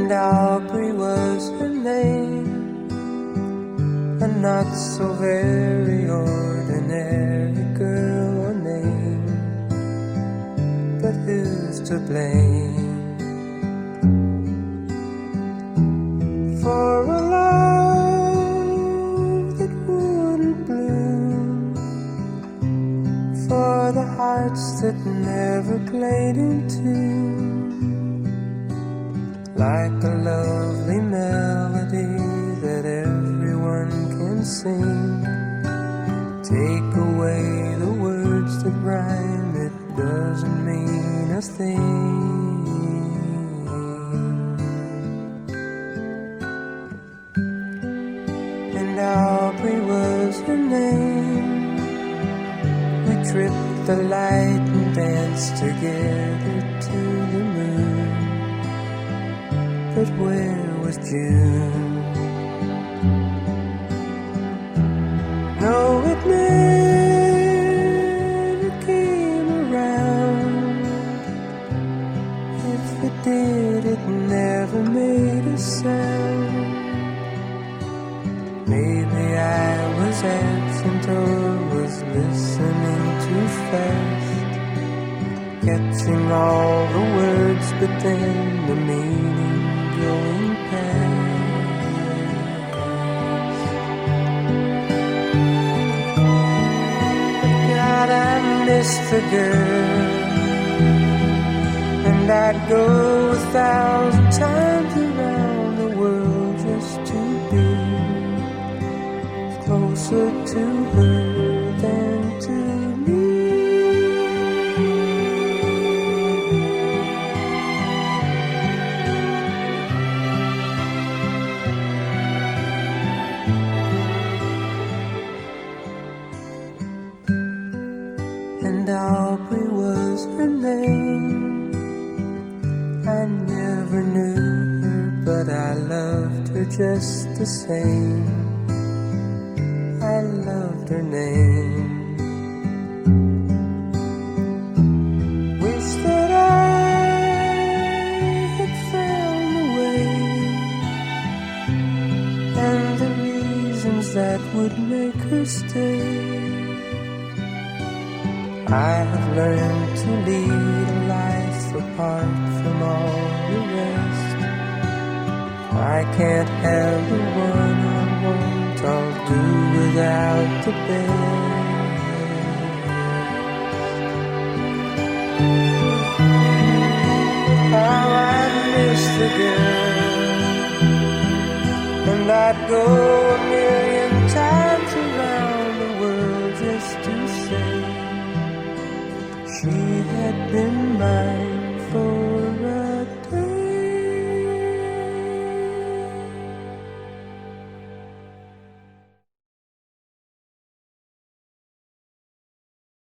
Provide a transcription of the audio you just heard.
And Aubrey was her name, a not so very ordinary girl or name, but who's to blame for a love that wouldn't bloom, for the hearts that never played in tune, like a lovely melody that everyone can sing. Take away the words that rhyme, it doesn't mean a thing. And Aubrey was her name. We tripped the light and danced together to the moon. But where was June? No, it never came around. If it did, it never made a sound. Maybe I was absent or was listening too fast, catching all the words, but then the meaning going past. God, I miss the girl, and I'd go 1,000 times around the world just to be closer to her than to me. And Aubrey was her name. I never knew her, but I loved her just the same. I loved her name. Wish that I had found the way and the reasons that would make her stay. I have learned to lead a life apart from all the rest. I can't have the one I want, I'll do without the best. How I miss the girl, and I'd go 1,000,000 times around the world just to say she had been mine for